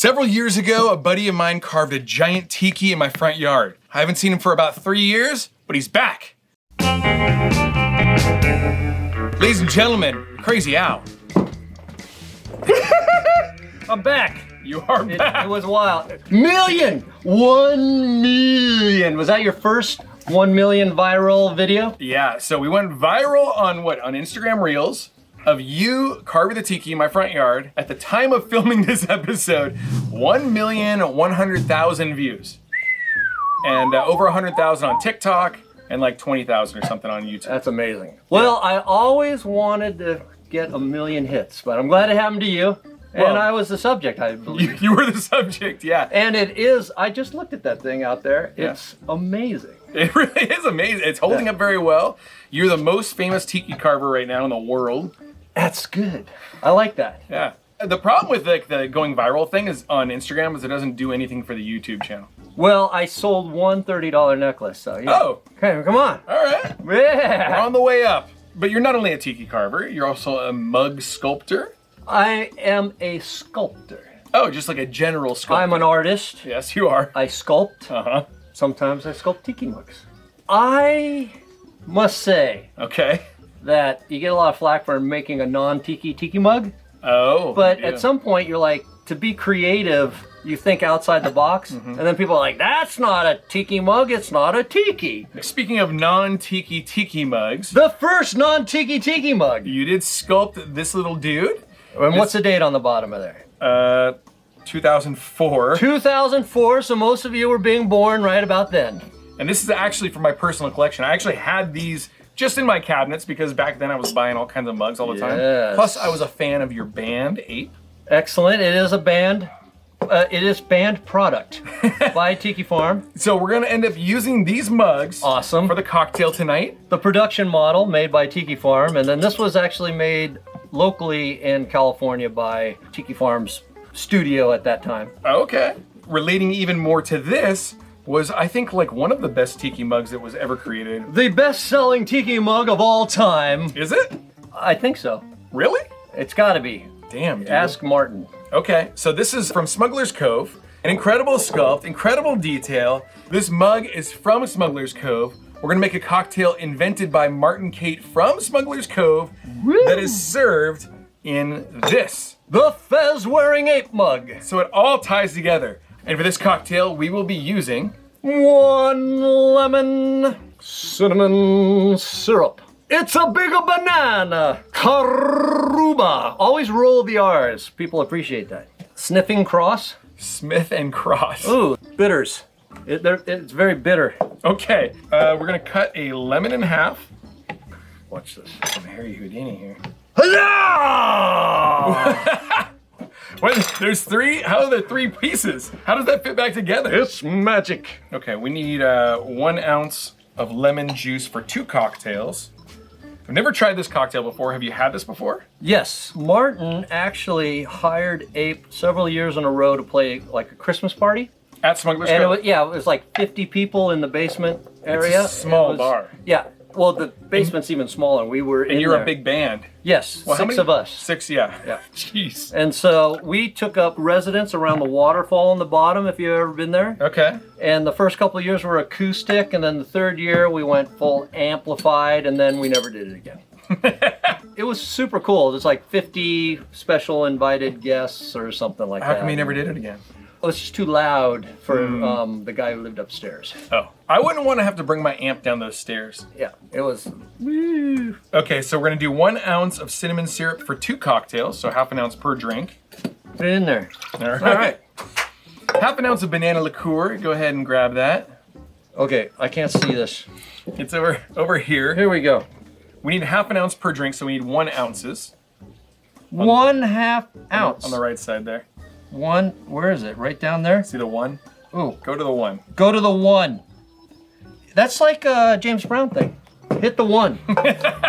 Several years ago, a buddy of mine carved a giant tiki in my front yard. I haven't seen him for about 3 years, but he's back. Ladies and gentlemen, Crazy Al. I'm back. You are back. It was wild. 1 million. Was that your first 1 million viral video? Yeah, so we went viral on what? On Instagram Reels of you carving the tiki in my front yard. At the time of filming this episode, 1,100,000 views. And over 100,000 on TikTok and like 20,000 or something on YouTube. That's amazing. Well, I always wanted to get 1 million hits, but I'm glad it happened to you. Well, and I was the subject, I believe. You were the subject, yeah. And it is, I just looked at that thing out there. It's amazing. It really is amazing. It's holding up very well. You're the most famous tiki carver right now in the world. That's good. I like that. Yeah. The problem with the going viral thing is on Instagram is it doesn't do anything for the YouTube channel. Well, I sold one $30 necklace, so yeah. Oh. Okay, come on. All right. Yeah. We're on the way up. But you're not only a tiki carver, you're also a mug sculptor. I am a sculptor. Oh, just like a general sculptor. I'm an artist. Yes, you are. I sculpt. Uh-huh. Sometimes I sculpt tiki mugs. I must say Okay. that you get a lot of flack for making a non-tiki mug. Oh. But yeah. at some point you're like, to be creative, you think outside the box. And then people are like, that's not a tiki mug, it's not a tiki. Speaking of non-tiki mugs, The first non-tiki mug. you did sculpt this little dude. And what's the date on the bottom of there? 2004. 2004, so most of you were being born right about then. And this is actually from my personal collection. I actually had these just in my cabinets because back then I was buying all kinds of mugs all the time. Yes. Plus I was a fan of your band, Ape. Excellent, it is a band. It is band product by Tiki Farm. So we're gonna end up using these mugs Awesome. for the cocktail tonight. The production model made by Tiki Farm, and then this was actually made locally in California by Tiki Farm's studio at that time. Okay. Relating even more to this was, I think, like one of the best tiki mugs that was ever created. The best-selling tiki mug of all time. Is it? I think so. Really? It's gotta be. Damn, dude. Ask Martin. Okay, so this is from Smuggler's Cove. An incredible sculpt, incredible detail. This mug is from Smuggler's Cove. We're gonna make a cocktail invented by Martin Kate from Smuggler's Cove that is served in this. The fez-wearing ape mug. So it all ties together. And for this cocktail, we will be using 1 lemon cinnamon syrup. It's a bigger banana. Coruba. Always roll the R's. People appreciate that. Sniffing cross. Smith & Cross. Ooh, bitters. It's very bitter. Okay, we're gonna cut a lemon in half. Watch this. I'm Harry Houdini here. Huzzah! Wait, there's three? How are there 3 pieces? How does that fit back together? It's magic. Okay, we need 1 ounce of lemon juice for 2 cocktails. I've never tried this cocktail before. Have you had this before? Yes, Martin actually hired Ape several years in a row to play like a Christmas party. At Smuggler's And Cove? it was like 50 people in the basement area. It's a small It was- bar. Yeah, well the basement's even smaller. We were And in you're there. a big band. Yes, Well, how 6 many? of us. 6, yeah. Yeah. Jeez. And so we took up residence around the waterfall on the bottom, if you've ever been there. Okay. And the first couple of years were acoustic, and then the third year we went full amplified, and then we never did it again. It was super cool. There's like 50 special invited guests or something like that. How come you never did it again? It was just too loud for the guy who lived upstairs. Oh. I wouldn't want to have to bring my amp down those stairs. Yeah, it was. Woo. Okay, so we're gonna do 1 ounce of cinnamon syrup for 2 cocktails, so half an ounce per drink. Put it in there. All right. All right. Half an ounce of banana liqueur. Go ahead and grab that. Okay, I can't see this. It's over here. Here we go. We need half an ounce per drink, so we need 1 ounces. 1/2 ounce. On the right side there. Where is it? Right down there? See the 1? Ooh. Go to the 1. Go to the 1. That's like a James Brown thing. Hit the 1.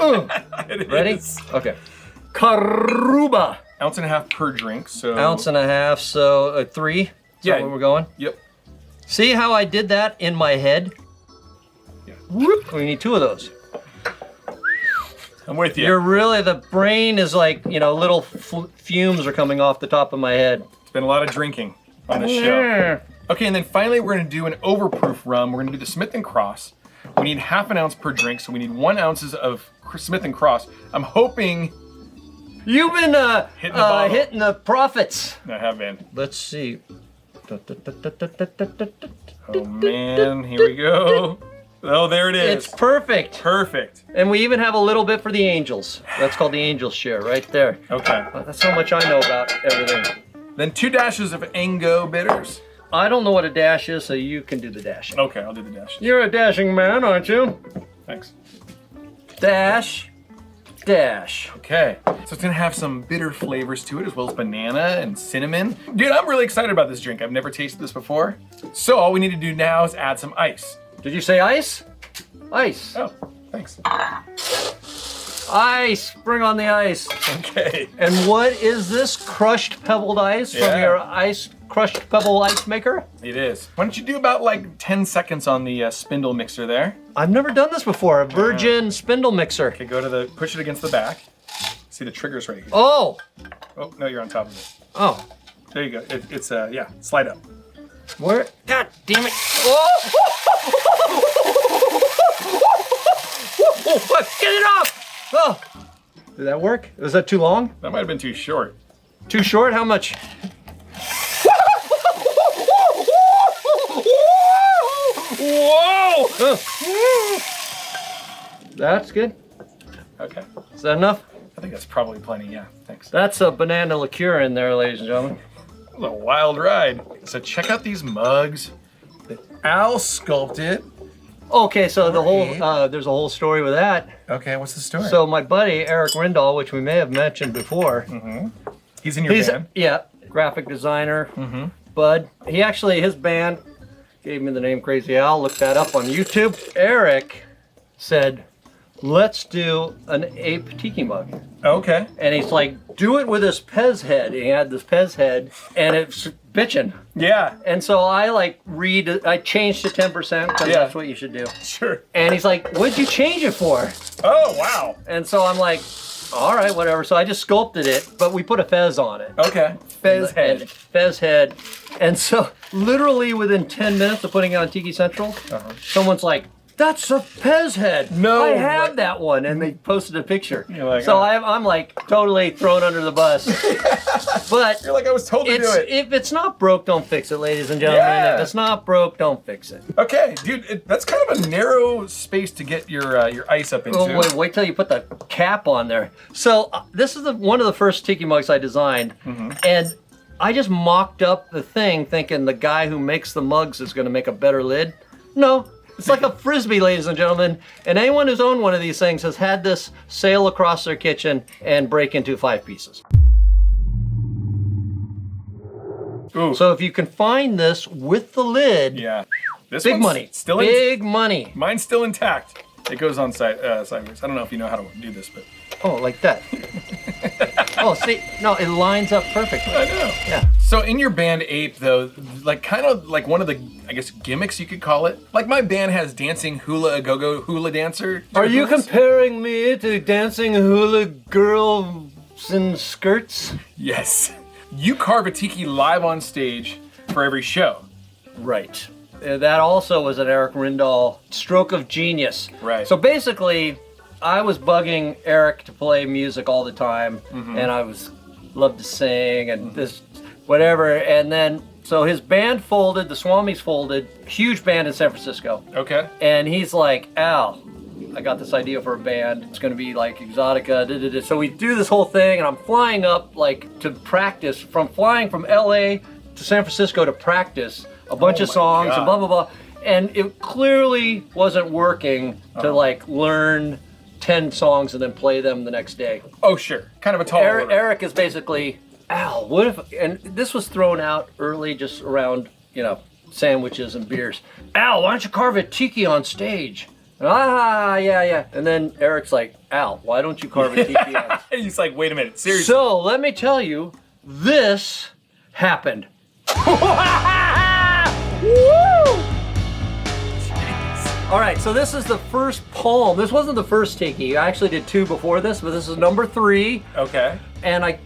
Ooh. Ready? Is. Okay. Coruba. 1.5 ounces per drink, so. 1.5 ounces, so 3. Is Yeah. that where we're going? Yep. See how I did that in my head? Yeah. Whoop. We need 2 of those. I'm with you. You're really, the brain is like, little fumes are coming off the top of my head. It's been a lot of drinking. on the show. Okay, and then finally we're gonna do an overproof rum. We're gonna do the Smith & Cross. We need half an ounce per drink, so we need 1 ounce of Smith & Cross. I'm hoping you've been hitting the profits. I have been. Let's see. Oh man, here we go. Oh, there it is. It's perfect. Perfect. And we even have a little bit for the angels. That's called the angel share right there. Okay. That's how much I know about everything. Then 2 dashes of Ango bitters. I don't know what a dash is, so you can do the dashing. Okay, I'll do the dashes. You're a dashing man, aren't you? Thanks. Dash. Dash. Okay, so it's gonna have some bitter flavors to it, as well as banana and cinnamon. Dude, I'm really excited about this drink. I've never tasted this before. So all we need to do now is add some ice. Did you say ice? Ice. Oh, thanks. Ice. Bring on the ice. Okay. And what is this? Crushed pebbled ice from your crushed pebble ice maker? It is. Why don't you do about like 10 seconds on the spindle mixer there? I've never done this before. A virgin spindle mixer. Okay, go to the, push it against the back. See the triggers right here. Oh. Oh, no, you're on top of it. Oh. There you go. It's yeah, slide up. Where? God damn it. Oh. Get it off. Oh. Did that work? Was that too long? That might have been too short. Too short? How much? Whoa! That's good. Okay. Is that enough? I think that's probably plenty, yeah. Thanks. That's a banana liqueur in there, ladies and gentlemen. It was a wild ride. So check out these mugs that Al sculpted. Okay, so the whole there's a whole story with that. Okay, what's the story? So my buddy Eric Rindall, which we may have mentioned before, he's in your band. Yeah, graphic designer, Bud. He actually, his band gave me the name Crazy Al. Look that up on YouTube. Eric said, "Let's do an ape tiki mug." Okay. And he's like, "Do it with this Pez head." He had this Pez head, and it's bitchin'. Yeah. And so I I changed to 10% because that's what you should do. Sure. And he's like, "What'd you change it for?" Oh, wow. And so I'm like, all right, whatever. So I just sculpted it, but we put a fez on it. Okay. Fez head. Fez head. And so literally within 10 minutes of putting it on Tiki Central, someone's like, "That's a Pez head. No, I have that one." And they posted a picture. You're like, so I'm like totally thrown under the bus. But you're like, I was told to do it. If it's not broke, don't fix it, ladies and gentlemen. Yeah. If it's not broke, don't fix it. Okay, dude, that's kind of a narrow space to get your ice up into. Oh, wait till you put the cap on there. So this is one of the first tiki mugs I designed, and I just mocked up the thing thinking the guy who makes the mugs is going to make a better lid. No. It's like a Frisbee, ladies and gentlemen. And anyone who's owned one of these things has had this sail across their kitchen and break into 5 pieces. Ooh. So if you can find this with the lid, this big money. Still big money. Mine's still intact. It goes on sideways. I don't know if you know how to do this, but. Oh, like that. Oh, see, no, it lines up perfectly. I know. Yeah. So in your band Ape, though, like kind of like one of the, I guess, gimmicks you could call it. Like my band has dancing hula, a go-go hula dancer. Are you comparing me to dancing hula girls in skirts? Yes. You carve a tiki live on stage for every show. Right. That also was an Eric Rindall stroke of genius. Right. So basically, I was bugging Eric to play music all the time, and I loved to sing and this, whatever. And then, so his band folded, the Swamis folded, huge band in San Francisco. Okay. And he's like, "Al, I got this idea for a band. It's gonna be like Exotica." So we do this whole thing, and I'm flying up like to practice, flying from LA to San Francisco to practice a bunch of songs and blah, blah, blah. And it clearly wasn't working to like learn 10 songs and then play them the next day. Oh, sure. Kind of a tall order. Eric is basically, "Al, what if," and this was thrown out early just around, sandwiches and beers. "Al, why don't you carve a tiki on stage?" Yeah. And then Eric's like, "Al, why don't you carve a tiki on?" He's like, "Wait a minute, seriously." So let me tell you, this happened. Woo! All right, so this is the first palm. This wasn't the first tiki. I actually did 2 before this, but this is number 3. Okay. And I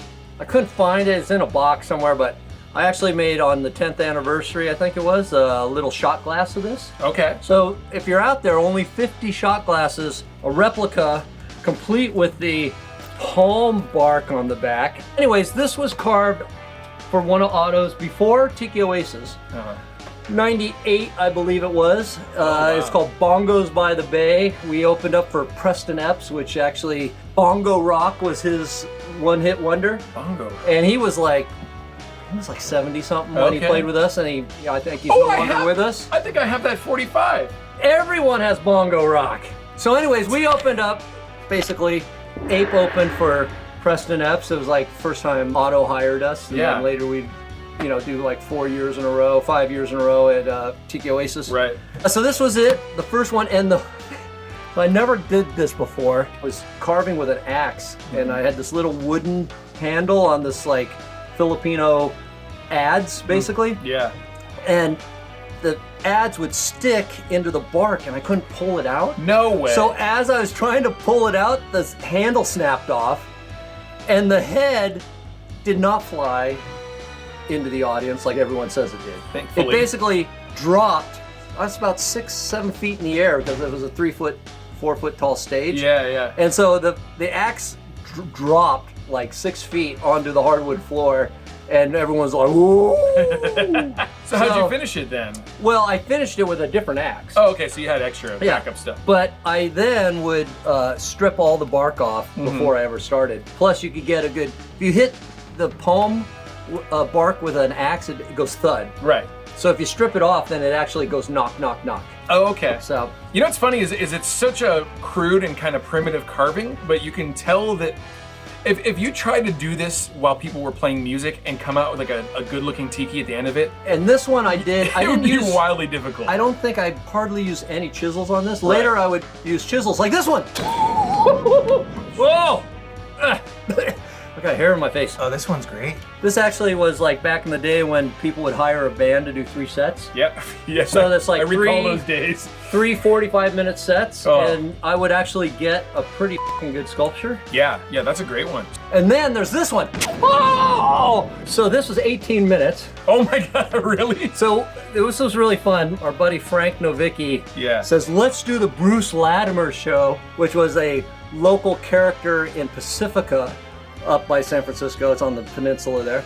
couldn't find it. It's in a box somewhere, but I actually made on the 10th anniversary, I think it was, a little shot glass of this. Okay. So if you're out there, only 50 shot glasses, a replica, complete with the palm bark on the back. Anyways, this was carved for one of Otto's before Tiki Oasis. 98, I believe it was. Wow. It's called Bongos by the Bay. We opened up for Preston Epps, which actually Bongo Rock was his one-hit wonder. Bongo. And he was like 70 something when he played with us, and I think he's no longer with us. I think I have that 45. Everyone has Bongo Rock. So anyways, we opened up, basically, Ape opened for Preston Epps. It was like first time Otto hired us, and then later we'd do like 4 years in a row, 5 years in a row at Tiki Oasis. Right. So this was it, the first one, and I never did this before. I was carving with an axe, and I had this little wooden handle on this like Filipino adze, basically. Yeah. And the adze would stick into the bark, and I couldn't pull it out. No way. So as I was trying to pull it out, the handle snapped off, and the head did not fly into the audience like everyone says it did. Thankfully. It basically dropped. I was about 6-7 feet in the air because it was a 4 foot tall stage. Yeah. And so the axe dropped like 6 feet onto the hardwood floor, and everyone's like, "Whoa!" So how'd you finish it then? Well, I finished it with a different axe. Oh, okay. So you had extra backup stuff. But I then would strip all the bark off before I ever started. Plus, you could get a good. If you hit the palm bark with an axe, it goes thud. Right. So if you strip it off, then it actually goes knock, knock, knock. Oh, okay. So you know what's funny is it's such a crude and kind of primitive carving, but you can tell that if you tried to do this while people were playing music and come out with like a good looking tiki at the end of it, and this one I did. I it would didn't be use wildly difficult. I don't think I hardly use any chisels on this. Right. Later I would use chisels like this one. Whoa! I got hair in my face. Oh, this one's great. This actually was like back in the day when people would hire a band to do 3 sets. Yep. Yes. So that's like I recall three- those days. 3 45-minute sets, Oh. and I would actually get a pretty fucking good sculpture. Yeah, that's a great one. And then there's this one. Oh! So this was 18 minutes. Oh my god, really? So this was really fun. Our buddy Frank Novicki says, let's do the Bruce Latimer show, which was a local character in Pacifica up by San Francisco. It's on the peninsula there.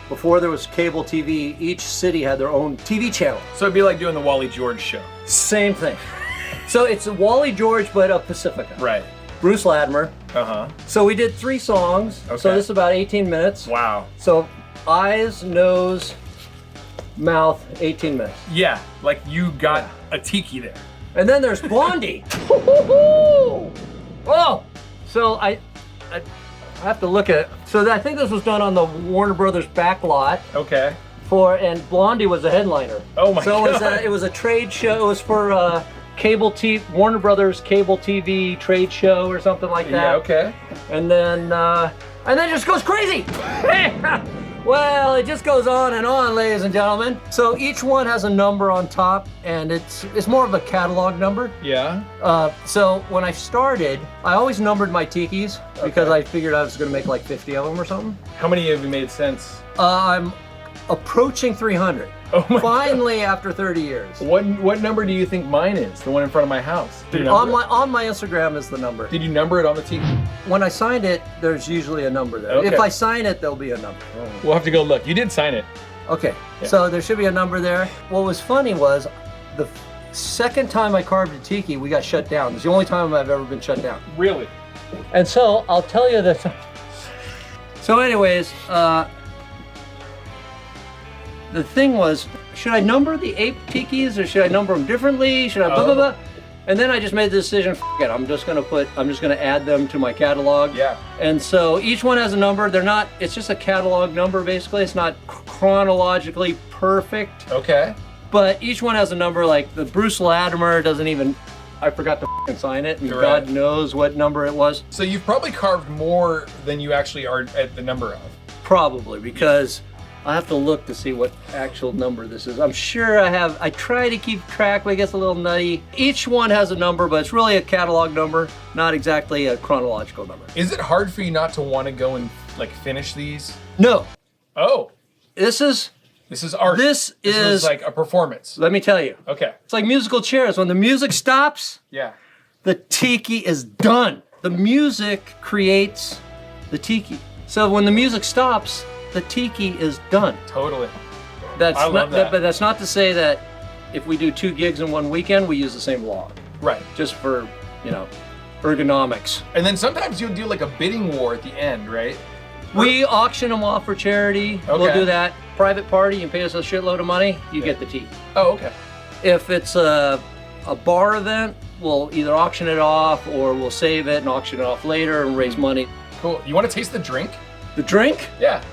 Before there was cable TV, each city had their own TV channel. So it'd be like doing the Wally George show. Same thing. So it's a Wally George, but of Pacifica. Right. Bruce Latimer. Uh-huh. So we did 3 songs. Okay. So this is about 18 minutes. Wow. So eyes, nose, mouth, 18 minutes. Yeah, like you got a tiki there. And then there's Blondie. Oh! So I have to look at it. So I think this was done on the Warner Brothers back lot. Okay. And Blondie was a headliner. Oh my god. So God. it was a trade show. It was for Warner Brothers cable TV trade show or something like that. Yeah, okay. And then it just goes crazy. Well, it just goes on, ladies and gentlemen. So each one has a number on top, and it's more of a catalog number. Yeah. So when I started, I always numbered my tikis because I figured I was going to make like 50 of them or something. How many have you made since? I'm approaching 300. Oh my Finally, after 30 years. What number do you think mine is? The one in front of my house. Did you number it? On my Instagram is the number. Did you number it on the tiki? When I signed it, there's usually a number there. Okay. If I sign it, there'll be a number. We'll have to go look. You did sign it. Okay, Yeah. so there should be a number there. What was funny was the second time I carved a tiki, we got shut down. It's the only time I've ever been shut down. Really? And so I'll tell you this. So anyways, the thing was, should I number the ape tikis or should I number them differently? Should I blah, blah, blah? And then I just made the decision, F it, I'm just gonna add them to my catalog. Yeah. And so each one has a number. It's just a catalog number basically. It's not chronologically perfect, Okay. but each one has a number. Like the Bruce Latimer doesn't even, I forgot to f***ing sign it, and Right. God knows what number it was. So you've probably carved more than you actually are at the number of. Probably, because I have to look to see what actual number this is. I'm sure I have. I try to keep track, but it gets a little nutty. Each one has a number, but it's really a catalog number, not exactly a chronological number. Is it hard for you not to want to go and like finish these? No, Oh. this is This is art. This is like a performance. Let me tell you. Okay. It's like musical chairs. When the music stops, Yeah. the tiki is done. The music creates the tiki. So when the music stops, the tiki is done. Totally. That's I love that. But that's not to say that if we do 2 gigs in one weekend, we use the same log. Right. Just for, ergonomics. And then sometimes you'll do like a bidding war at the end, right? We auction them off for charity. Okay. We'll do that. Private party, you pay us a shitload of money, you get the tiki. Oh, okay. If it's a bar event, we'll either auction it off or we'll save it and auction it off later and raise money. Cool. You want to taste the drink? The drink? Yeah.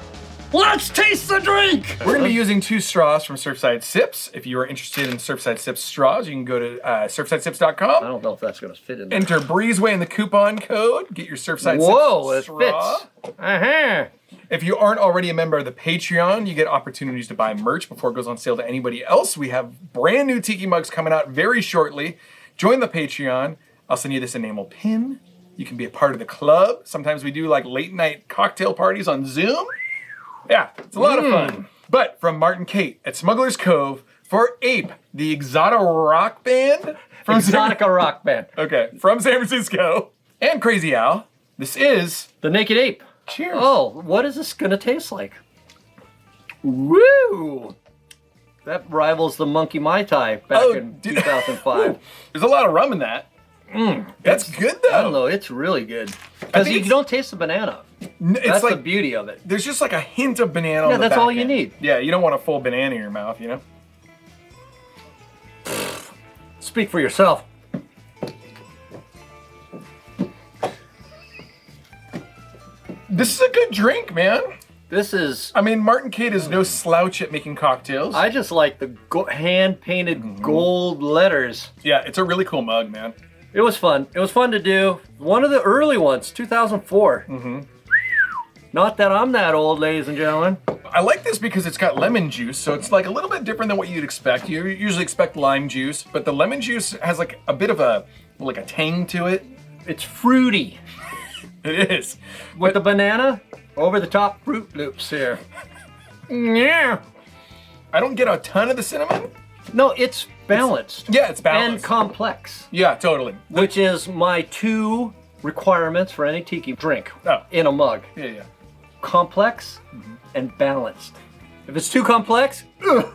Let's taste the drink! We're going to be using 2 straws from Surfside Sips. If you are interested in Surfside Sips straws, you can go to surfsidesips.com. I don't know if that's going to fit in there. Enter Breezeway in the coupon code. Get your Surfside Whoa, Sips it straw. fits. Uh-huh. If you aren't already a member of the Patreon, you get opportunities to buy merch before it goes on sale to anybody else. We have brand new Tiki mugs coming out very shortly. Join the Patreon. I'll send you this enamel pin. You can be a part of the club. Sometimes we do like late night cocktail parties on Zoom. Yeah, it's a lot of fun. But from Martin Kate at Smuggler's Cove for Ape, the Exotica rock band. Exotica rock band. Okay, from San Francisco. And Crazy Al, this is... The Naked Ape. Cheers. Oh, what is this going to taste like? Woo! That rivals the Monkey Mai Tai back in 2005. There's a lot of rum in that. That's good though. I don't know, it's really good. Because you don't taste the banana. That's like, the beauty of it. There's just like a hint of banana on the that's back all you end. need. Yeah, you don't want a full banana in your mouth, you know? Speak for yourself. This is a good drink, man. This is... I mean, Martin Kate is no slouch at making cocktails. I just like the hand-painted gold letters. Yeah, it's a really cool mug, man. It was fun. It was fun to do. One of the early ones, 2004. Not that I'm that old, ladies and gentlemen. I like this because it's got lemon juice, so it's like a little bit different than what you'd expect. You usually expect lime juice, but the lemon juice has like a bit of a tang to it. It's fruity. It is. With the banana, over the top Fruit Loops here. Yeah. I don't get a ton of the cinnamon. No, it's balanced. Yeah, it's balanced. And complex. Yeah, totally. Which is my 2 requirements for any tiki drink in a mug. Yeah. Complex and balanced. If it's too complex, ugh.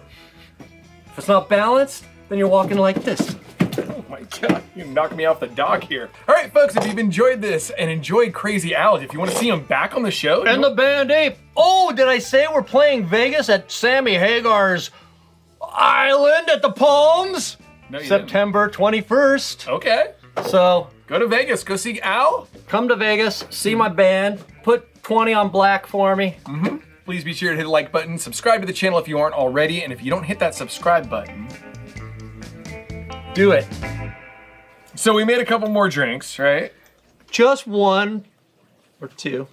If it's not balanced, then you're walking like this. Oh my God, you knocked me off the dock here. All right, folks, if you've enjoyed this and enjoyed Crazy Al, if you want to see him back on the show. And the band Ape. Oh, did I say we're playing Vegas at Sammy Hagar's Island at the Palms? No, you September 21st. didn't. Okay. So Go to Vegas, go see Al. come to Vegas, see my band, put 20 on black for me. Please be sure to hit the like button, subscribe to the channel if you aren't already, and if you don't hit that subscribe button, Do it. So we made a couple more drinks, right? Just 1 or 2.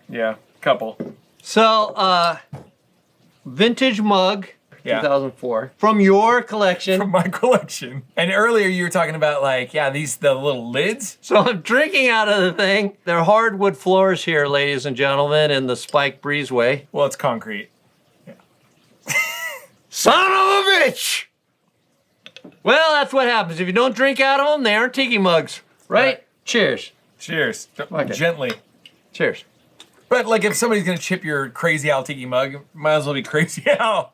Yeah, couple. So, vintage mug, Yeah. 2004, from your collection. From my collection. And earlier you were talking about the little lids. So I'm drinking out of the thing. They're hardwood floors here, ladies and gentlemen, in the Spike Breezeway. Well, it's concrete. Son of a bitch! Well, that's what happens. If you don't drink out of them, they aren't tiki mugs, right? Cheers. Cheers. Okay. Gently. Cheers. But like if somebody's gonna chip your Crazy Al Tiki mug, might as well be Crazy Al.